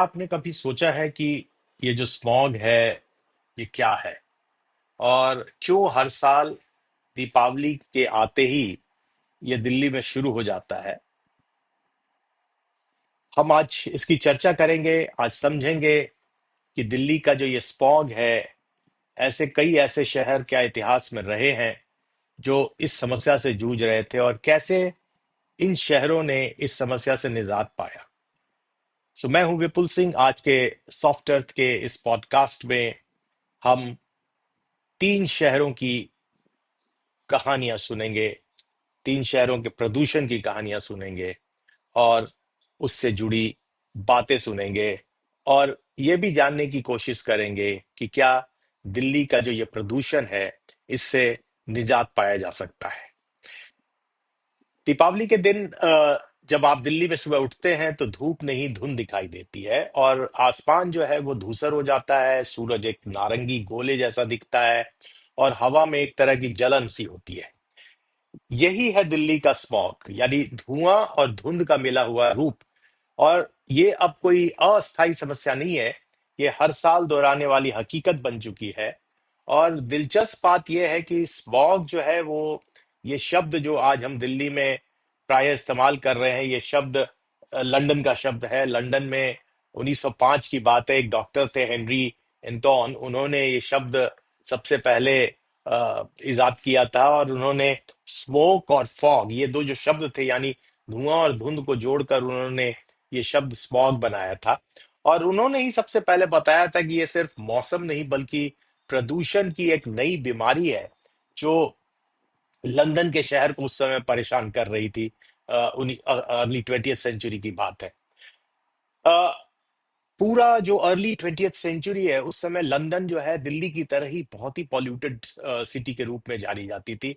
क्या आपने कभी सोचा है कि ये जो स्मॉग है ये क्या है और क्यों हर साल दीपावली के आते ही ये दिल्ली में शुरू हो जाता है। हम आज इसकी चर्चा करेंगे, आज समझेंगे कि दिल्ली का जो ये स्मॉग है, ऐसे कई ऐसे शहर क्या इतिहास में रहे हैं जो इस समस्या से जूझ रहे थे और कैसे इन शहरों ने इस समस्या से निजात पाया। मैं हूं विपुल सिंह। आज के सॉफ्ट अर्थ के इस पॉडकास्ट में हम तीन शहरों की कहानियां सुनेंगे, तीन शहरों के प्रदूषण की कहानियां सुनेंगे और उससे जुड़ी बातें सुनेंगे और ये भी जानने की कोशिश करेंगे कि क्या दिल्ली का जो ये प्रदूषण है इससे निजात पाया जा सकता है। दीपावली के दिन जब आप दिल्ली में सुबह उठते हैं तो धूप नहीं धुंध दिखाई देती है और आसमान जो है वो धूसर हो जाता है, सूरज एक नारंगी गोले जैसा दिखता है और हवा में एक तरह की जलन सी होती है। यही है दिल्ली का स्मॉग, यानी धुआं और धुंध का मिला हुआ रूप। और ये अब कोई अस्थायी समस्या नहीं है, ये हर साल दोहराने वाली हकीकत बन चुकी है। और दिलचस्प बात यह है कि स्मॉग जो है वो, ये शब्द जो आज हम दिल्ली में प्राय इस्तेमाल कर रहे हैं, ये शब्द लंदन का शब्द है। लंदन में 1905 की बात है, एक डॉक्टर थे हेनरी एंटोन, उन्होंने ये शब्द सबसे पहले इजाद किया था और उन्होंने स्मोक और फॉग, ये दो जो शब्द थे यानी धुआं और धुंध को जोड़कर उन्होंने ये शब्द स्मॉग बनाया था। और उन्होंने ही सबसे पहले बताया था कि ये सिर्फ मौसम नहीं बल्कि प्रदूषण की एक नई बीमारी है जो लंदन के शहर को उस समय परेशान कर रही थी। अर्ली 20th सेंचुरी की बात है। अ, पूरा जो अर्ली 20th सेंचुरी है उस समय लंदन जो है दिल्ली की तरह ही बहुत ही पॉल्यूटेड सिटी के रूप में जानी जाती थी।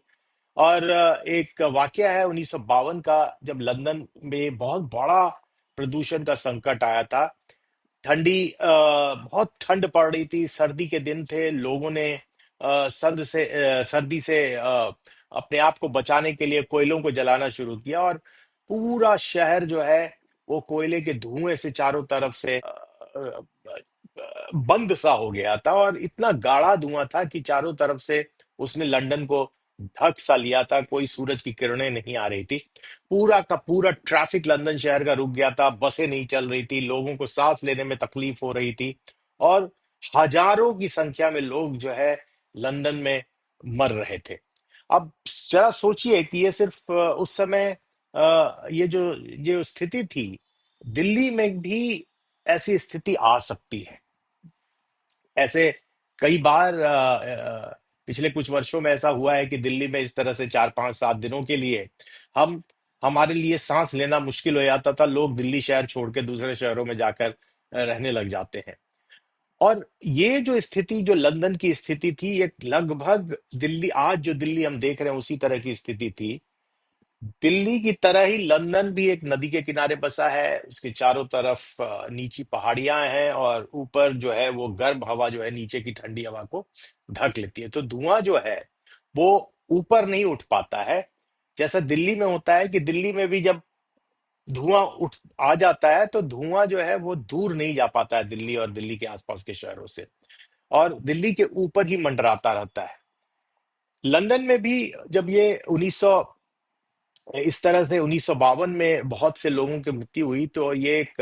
और एक वाकया है 1952 का, जब लंदन में बहुत बड़ा प्रदूषण का संकट आया था। बहुत ठंड पड़ रही थी, सर्दी के दिन थे, लोगों ने सर्दी से अपने आप को बचाने के लिए कोयलों को जलाना शुरू किया और पूरा शहर जो है वो कोयले के धुएं से चारों तरफ से बंद सा हो गया था और इतना गाढ़ा धुआं था कि चारों तरफ से उसने लंदन को ढक सा लिया था, कोई सूरज की किरणें नहीं आ रही थी। पूरा का पूरा ट्रैफिक लंदन शहर का रुक गया था, बसें नहीं चल रही थी, लोगों को सांस लेने में तकलीफ हो रही थी और हजारों की संख्या में लोग जो है लंदन में मर रहे थे। अब जरा सोचिए कि ये सिर्फ उस समय ये जो स्थिति थी, दिल्ली में भी ऐसी स्थिति आ सकती है। ऐसे कई बार पिछले कुछ वर्षों में ऐसा हुआ है कि दिल्ली में इस तरह से 4 5 7 दिनों के लिए हम हमारे लिए सांस लेना मुश्किल हो जाता था, लोग दिल्ली शहर छोड़ के दूसरे शहरों में जाकर रहने लग जाते हैं। और ये जो स्थिति, जो लंदन की स्थिति थी, एक लगभग दिल्ली, आज जो दिल्ली हम देख रहे हैं उसी तरह की स्थिति थी। दिल्ली की तरह ही लंदन भी एक नदी के किनारे बसा है, उसके चारों तरफ नीची पहाड़ियां हैं और ऊपर जो है वो गर्म हवा जो है नीचे की ठंडी हवा को ढक लेती है, तो धुआं जो है वो ऊपर नहीं उठ पाता है। जैसा दिल्ली में होता है कि दिल्ली में भी जब धुआं उठ आ जाता है तो धुआं जो है वो दूर नहीं जा पाता है दिल्ली और दिल्ली के आसपास के शहरों से, और दिल्ली के ऊपर ही मंडराता रहता है। लंदन में भी जब ये 1900 इस तरह से 1952 में बहुत से लोगों की मृत्यु हुई तो ये एक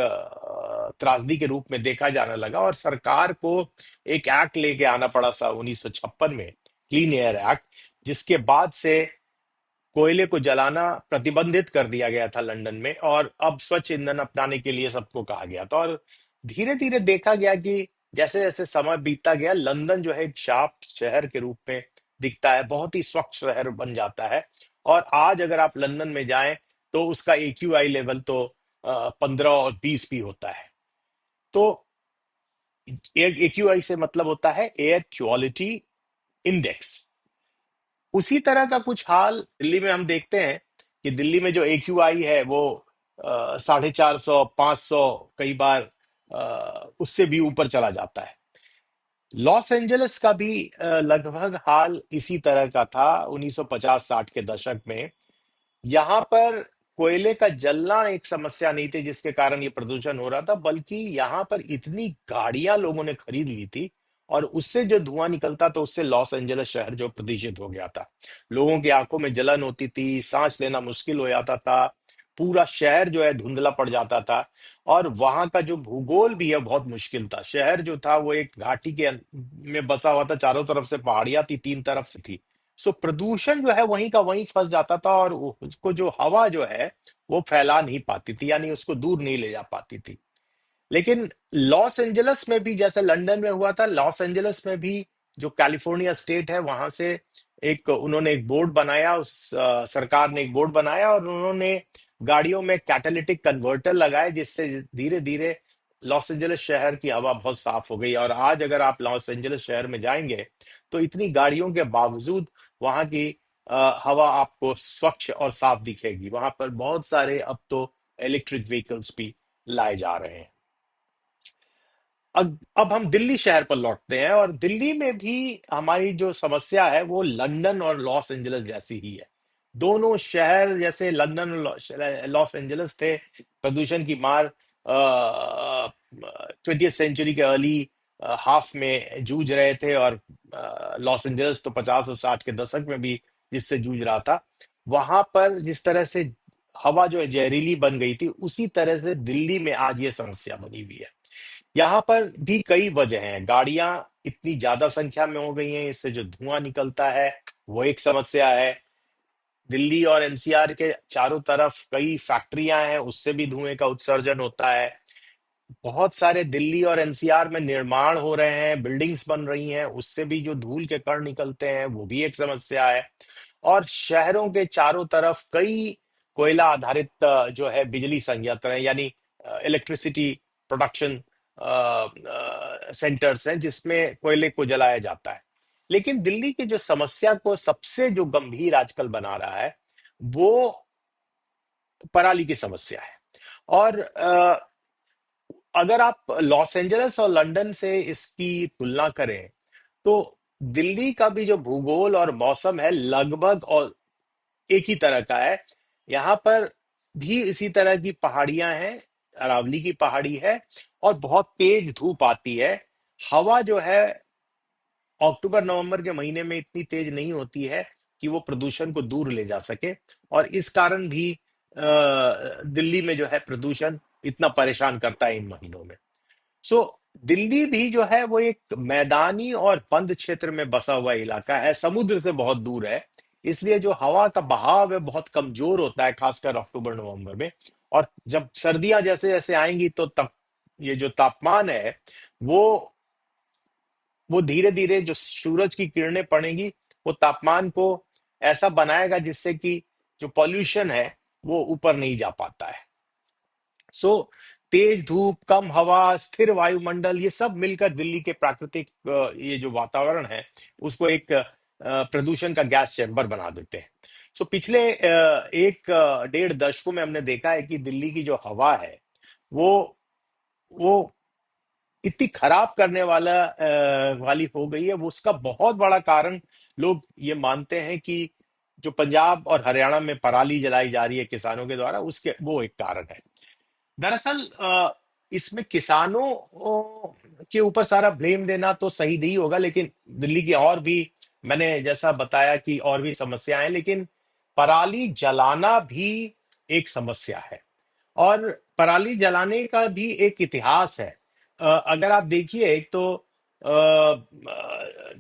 त्रासदी के रूप में देखा जाने लगा और सरकार को एक एक्ट लेके आना पड़ा सा 1956 में, क्लीन एयर एक्ट, जिसके बाद से कोयले को जलाना प्रतिबंधित कर दिया गया था लंदन में और अब स्वच्छ ईंधन अपनाने के लिए सबको कहा गया था। और धीरे धीरे देखा गया कि जैसे जैसे समय बीतता गया लंदन जो है एक शार्प शहर के रूप में दिखता है, बहुत ही स्वच्छ शहर बन जाता है। और आज अगर आप लंदन में जाएं तो उसका AQI लेवल तो 15 और 20 भी होता है। तो AQI से मतलब होता है एयर क्वालिटी इंडेक्स। उसी तरह का कुछ हाल दिल्ली में हम देखते हैं कि दिल्ली में जो AQI है वो 450 500, कई बार उससे भी ऊपर चला जाता है। लॉस एंजलिस का भी लगभग हाल इसी तरह का था 1950 60 के दशक में। यहाँ पर कोयले का जलना एक समस्या नहीं थी जिसके कारण ये प्रदूषण हो रहा था, बल्कि यहाँ पर इतनी गाड़ियां लोगों ने खरीद ली थी और उससे जो धुआं निकलता था उससे लॉस एंजल्स शहर जो प्रदूषित हो गया था। लोगों की आंखों में जलन होती थी, सांस लेना मुश्किल हो जाता था, पूरा शहर जो है धुंधला पड़ जाता था। और वहां का जो भूगोल भी है बहुत मुश्किल था। शहर जो था वो एक घाटी के में बसा हुआ था, चारों तरफ से पहाड़ियां थी, तीन तरफ से थी। सो प्रदूषण जो है वहीं का वहीं फंस जाता था और उसको जो हवा जो है वो फैला नहीं पाती थी, यानी उसको दूर नहीं ले जा पाती थी। लेकिन लॉस एंजल्स में भी जैसे लंदन में हुआ था, लॉस एंजल्स में भी जो कैलिफोर्निया स्टेट है वहां से एक उन्होंने एक बोर्ड बनाया, उस सरकार ने एक बोर्ड बनाया और उन्होंने गाड़ियों में कैटालिटिक कन्वर्टर लगाए, जिससे धीरे धीरे लॉस एंजल्स शहर की हवा बहुत साफ हो गई। और आज अगर आप लॉस एंजल्स शहर में जाएंगे तो इतनी गाड़ियों के बावजूद वहां की हवा आपको स्वच्छ और साफ दिखेगी। वहां पर बहुत सारे अब तो इलेक्ट्रिक व्हीकल्स भी लाए जा रहे हैं। अब हम दिल्ली शहर पर लौटते हैं, और दिल्ली में भी हमारी जो समस्या है वो लंदन और लॉस एंजल्स जैसी ही है। दोनों शहर जैसे लंदन और लॉस एंजल्स थे, प्रदूषण की मार 20th सेंचुरी के अर्ली हाफ में जूझ रहे थे। और लॉस एंजल्स तो 50 और 60 के दशक में भी जिससे जूझ रहा था। वहां पर जिस तरह से हवा जो है जहरीली बन गई थी, उसी तरह से दिल्ली में आज ये समस्या बनी हुई है। यहाँ पर भी कई वजह हैं। गाड़ियां इतनी ज्यादा संख्या में हो गई हैं, इससे जो धुआं निकलता है वो एक समस्या है। दिल्ली और एनसीआर के चारों तरफ कई फैक्ट्रियां हैं, उससे भी धुएं का उत्सर्जन होता है। बहुत सारे दिल्ली और एनसीआर में निर्माण हो रहे हैं, बिल्डिंग्स बन रही हैं, उससे भी जो धूल के कण निकलते हैं वो भी एक समस्या है। और शहरों के चारों तरफ कई कोयला आधारित जो है बिजली संयंत्र हैं, यानी इलेक्ट्रिसिटी प्रोडक्शन सेंटर्स हैं जिसमें कोयले को जलाया जाता है। लेकिन दिल्ली की जो समस्या को सबसे जो गंभीर आजकल बना रहा है वो पराली की समस्या है। और अगर आप लॉस एंजल्स और लंदन से इसकी तुलना करें तो दिल्ली का भी जो भूगोल और मौसम है लगभग और एक ही तरह का है। यहाँ पर भी इसी तरह की पहाड़ियां हैं, अरावली की पहाड़ी है, और बहुत तेज धूप आती है। हवा जो है अक्टूबर नवंबर के महीने में इतनी तेज नहीं होती है कि वो प्रदूषण को दूर ले जा सके। और इस कारण भी दिल्ली में जो है प्रदूषण इतना परेशान करता है इन महीनों में। सो दिल्ली भी जो है वो एक मैदानी और बंद क्षेत्र में बसा हुआ इलाका है, समुद्र से बहुत दूर है। इसलिए जो हवा का बहाव है बहुत कमजोर होता है, खासकर अक्टूबर नवंबर में। और जब सर्दियां जैसे जैसे आएंगी तो तब ये जो तापमान है वो वो धीरे धीरे जो सूरज की किरणें पड़ेंगी वो तापमान को ऐसा बनाएगा जिससे कि जो पॉल्यूशन है वो ऊपर नहीं जा पाता है। सो तेज धूप, कम हवा, स्थिर वायुमंडल, ये सब मिलकर दिल्ली के प्राकृतिक ये जो वातावरण है उसको एक प्रदूषण का गैस चैम्बर बना देते हैं। सो पिछले एक डेढ़ दशकों में हमने देखा है कि दिल्ली की जो हवा है वो वो इतनी खराब करने वाली हो गई है। वो उसका बहुत बड़ा कारण लोग ये मानते हैं कि जो पंजाब और हरियाणा में पराली जलाई जा रही है किसानों के द्वारा, उसके वो एक कारण है। दरअसल इसमें किसानों के ऊपर सारा ब्लेम देना तो सही नहीं होगा, लेकिन दिल्ली की और भी, मैंने जैसा बताया कि और भी समस्याएं हैं, लेकिन पराली जलाना भी एक समस्या है। और पराली जलाने का भी एक इतिहास है। अगर आप देखिए, एक तो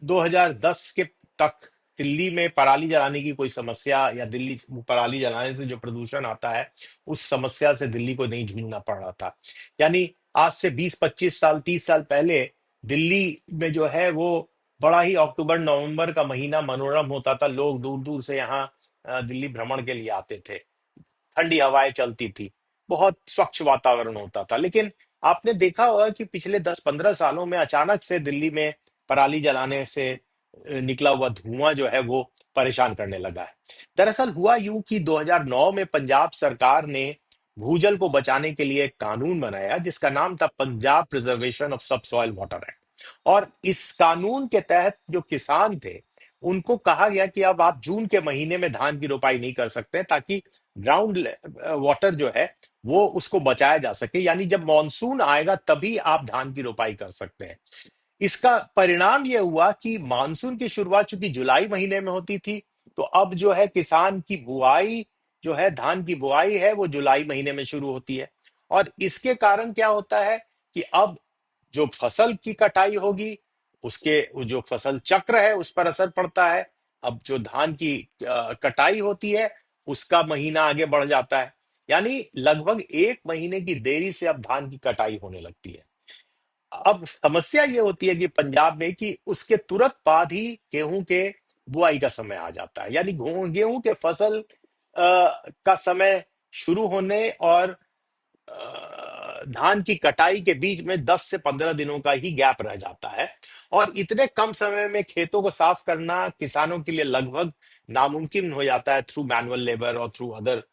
2010 के तक दिल्ली में पराली जलाने की कोई समस्या, या दिल्ली पराली जलाने से जो प्रदूषण आता है उस समस्या से दिल्ली को नहीं जूझना पड़ रहा था। यानी आज से 20-25 साल, 30 साल पहले दिल्ली में जो है वो बड़ा ही अक्टूबर नवंबर का महीना मनोरम होता था। लोग दूर दूर से यहाँ दिल्ली भ्रमण के लिए आते थे, ठंडी हवाएं चलती थी, बहुत स्वच्छ वातावरण होता था। लेकिन आपने देखा होगा कि पिछले 10-15 सालों में अचानक से दिल्ली में पराली जलाने से निकला हुआ धुआं जो है वो परेशान करने लगा है। दरअसल हुआ यूं कि 2009 में पंजाब सरकार ने भूजल को बचाने के लिए एक कानून बनाया जिसका नाम था पंजाब प्रिजर्वेशन ऑफ सब सॉइल वाटर एक्ट। और इस कानून के तहत जो किसान थे उनको कहा गया कि अब आप जून के महीने में धान की रोपाई नहीं कर सकते, ताकि ग्राउंड वाटर जो है वो उसको बचाया जा सके, यानी जब मॉनसून आएगा तभी आप धान की रोपाई कर सकते हैं। इसका परिणाम यह हुआ कि मानसून की शुरुआत चूंकि जुलाई महीने में होती थी, तो अब जो है किसान की बुआई जो है, धान की बुआई है, वो जुलाई महीने में शुरू होती है। और इसके कारण क्या होता है कि अब जो फसल की कटाई होगी, उसके वो जो फसल चक्र है उस पर असर पड़ता है। अब जो धान की कटाई होती है, उसका महीना आगे बढ़ जाता है, यानी लगभग 1 महीने की देरी से अब धान की कटाई होने लगती है। अब समस्या ये होती है कि पंजाब में कि उसके तुरंत बाद ही गेहूं के बुआई का समय आ जाता है, यानी गेहूं के फसल का समय शुरू होने और धान की कटाई के बीच में 10 से 15 दिनों का ही गैप रह जाता है। और इतने कम समय में खेतों को साफ करना किसानों के लिए लगभग नामुमकिन हो जाता है, थ्रू मैनुअल लेबर और थ्रू अदर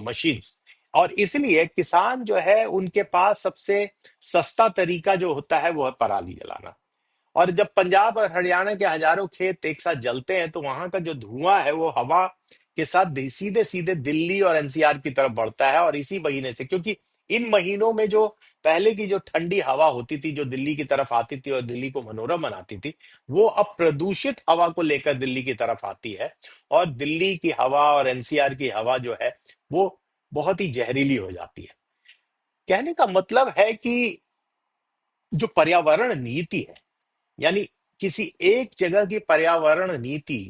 मशीन्स। और इसलिए किसान जो है, उनके पास सबसे सस्ता तरीका जो होता है वो है पराली जलाना। और जब पंजाब और हरियाणा के हजारों खेत एक साथ जलते हैं, तो वहां का जो धुआं है वो हवा के साथ सीधे सीधे दिल्ली और एनसीआर की तरफ बढ़ता है। और इसी महीने से, क्योंकि इन महीनों में जो पहले की जो ठंडी हवा होती थी, जो दिल्ली की तरफ आती थी और दिल्ली को मनोरम बनाती थी, वो अब प्रदूषित हवा को लेकर दिल्ली की तरफ आती है। और दिल्ली की हवा और एनसीआर की हवा जो है वो बहुत ही जहरीली हो जाती है। कहने का मतलब है कि जो पर्यावरण नीति है, यानी किसी एक जगह की पर्यावरण नीति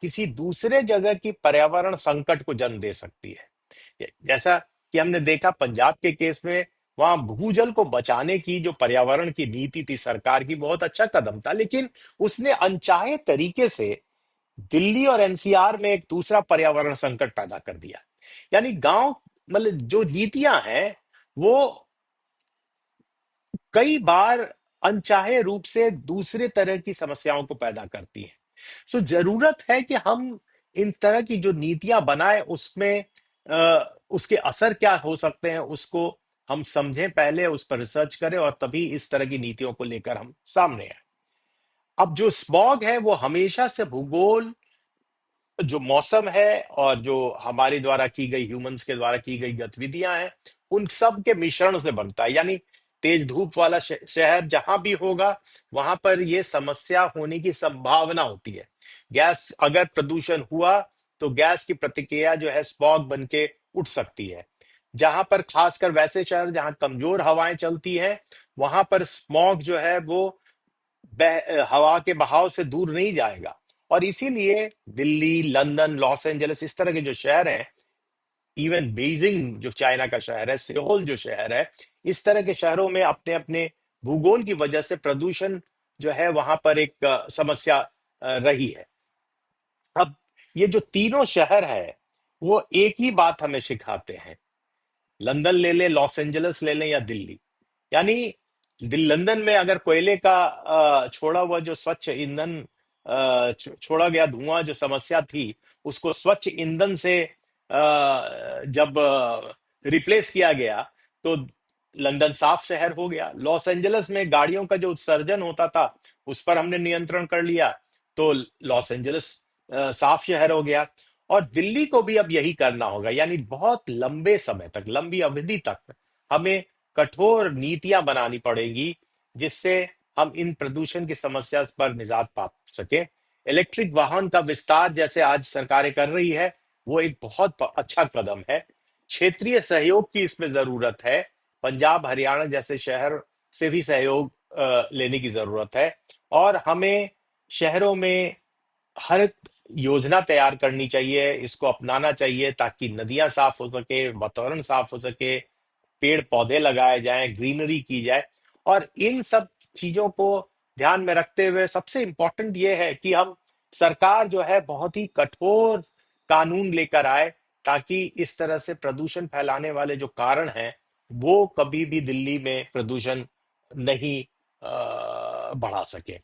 किसी दूसरे जगह की पर्यावरण संकट को जन्म दे सकती है। जैसा कि हमने देखा पंजाब के केस में, वहां भूजल को बचाने की जो पर्यावरण की नीति थी सरकार की, बहुत अच्छा कदम था, लेकिन उसने अनचाहे तरीके से दिल्ली और एनसीआर में एक दूसरा पर्यावरण संकट पैदा कर दिया। यानी गांव, मतलब जो नीतियां हैं वो कई बार अनचाहे रूप से दूसरे तरह की समस्याओं को पैदा करती है। सो जरूरत है कि हम इन तरह की जो नीतियां बनाए, उसमें उसके असर क्या हो सकते हैं उसको हम समझें, पहले उस पर रिसर्च करें और तभी इस तरह की नीतियों को लेकर हम सामने आए। अब जो स्मॉग है वो हमेशा से भूगोल, जो मौसम है और जो हमारे द्वारा की गई, ह्यूमंस के द्वारा की गई गतिविधियां हैं, उन सब के मिश्रण से बनता है। यानी तेज धूप वाला शहर जहां भी होगा, वहां पर यह समस्या होने की संभावना होती है। गैस अगर प्रदूषण हुआ, तो गैस की प्रतिक्रिया जो है स्मॉग बन के उठ सकती है। जहां पर खासकर वैसे शहर जहां कमजोर हवाएं चलती हैं, वहां पर स्मॉग जो है वो हवा के बहाव से दूर नहीं जाएगा। और इसीलिए दिल्ली, लंदन, लॉस एंजलिस, इस तरह के जो शहर हैं, इवन बीजिंग जो चाइना का शहर है, सियोल जो शहर है, इस तरह के शहरों में अपने अपने भूगोल की वजह से प्रदूषण जो है वहां पर एक समस्या रही है। अब ये जो तीनों शहर है वो एक ही बात हमें सिखाते हैं। लंदन ले लें, लॉस एंजलिस ले लें या दिल्ली, यानी दिल लंदन में अगर कोयले का छोड़ा हुआ जो स्वच्छ ईंधन, छोड़ा गया धुआं जो समस्या थी, उसको स्वच्छ ईंधन से जब रिप्लेस किया गया, तो लंदन साफ शहर हो गया। लॉस एंजलिस में गाड़ियों का जो उत्सर्जन होता था, उस पर हमने नियंत्रण कर लिया, तो लॉस एंजलिस साफ शहर हो गया। और दिल्ली को भी अब यही करना होगा, यानी बहुत लंबे समय तक, लंबी अवधि तक हमें कठोर नीतियां बनानी पड़ेगी, जिससे हम इन प्रदूषण की समस्या पर निजात पा सके। इलेक्ट्रिक वाहन का विस्तार जैसे आज सरकारें कर रही है, वो एक बहुत अच्छा कदम है। क्षेत्रीय सहयोग की इसमें जरूरत है। पंजाब हरियाणा जैसे शहर से भी सहयोग लेने की जरूरत है। और हमें शहरों में हर योजना तैयार करनी चाहिए, इसको अपनाना चाहिए, ताकि नदियां साफ हो सके, वातावरण साफ हो सके, पेड़ पौधे लगाए जाएं, ग्रीनरी की जाए। और इन सब चीजों को ध्यान में रखते हुए सबसे इंपॉर्टेंट ये है कि हम, सरकार जो है बहुत ही कठोर कानून लेकर आए, ताकि इस तरह से प्रदूषण फैलाने वाले जो कारण हैं वो कभी भी दिल्ली में प्रदूषण नहीं बढ़ा सके।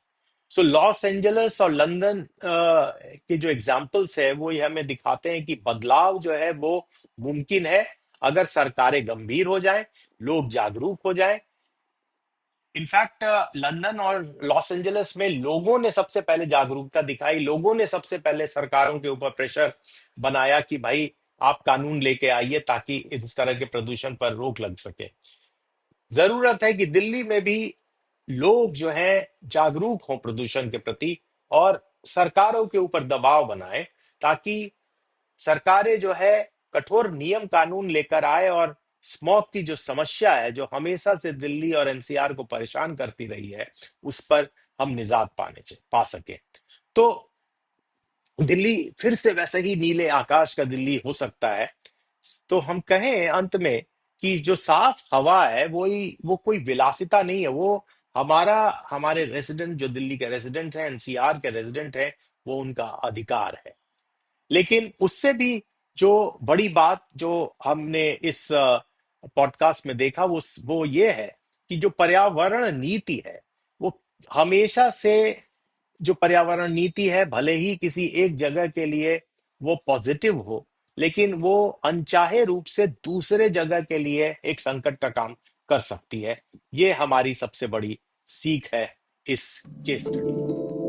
सो लॉस एंजलिस और लंदन के जो एग्जाम्पल्स है वो ये हमें दिखाते हैं कि बदलाव जो है वो मुमकिन है, अगर सरकारें गंभीर हो जाएं, लोग जागरूक हो जाएं। इनफैक्ट लंदन और लॉस एंजलिस में लोगों ने सबसे पहले जागरूकता दिखाई, लोगों ने सबसे पहले सरकारों के ऊपर प्रेशर बनाया कि भाई आप कानून लेके आइए ताकि इस तरह के प्रदूषण पर रोक लग सके। जरूरत है कि दिल्ली में भी लोग जो हैं जागरूक हों प्रदूषण के प्रति और सरकारों के ऊपर दबाव बनाएं, ताकि सरकारें जो है कठोर नियम कानून लेकर आए और स्मॉग की जो समस्या है जो हमेशा से दिल्ली और एनसीआर को परेशान करती रही है, उस पर हम निजात पा सके। तो दिल्ली फिर से वैसे ही नीले आकाश का दिल्ली हो सकता है। तो हम कहें अंत में कि जो साफ हवा है वो कोई विलासिता नहीं है, वो हमारा हमारे रेजिडेंट जो दिल्ली के रेजिडेंट हैं, एनसीआर के रेजिडेंट हैं, वो उनका अधिकार है। लेकिन उससे भी जो बड़ी बात जो हमने इस पॉडकास्ट में देखा वो ये है कि जो पर्यावरण नीति है वो हमेशा से, जो पर्यावरण नीति है भले ही किसी एक जगह के लिए वो पॉजिटिव हो, लेकिन वो अनचाहे रूप से दूसरे जगह के लिए एक संकट का काम कर सकती है। ये हमारी सबसे बड़ी सीख है इस केस स्टडी से।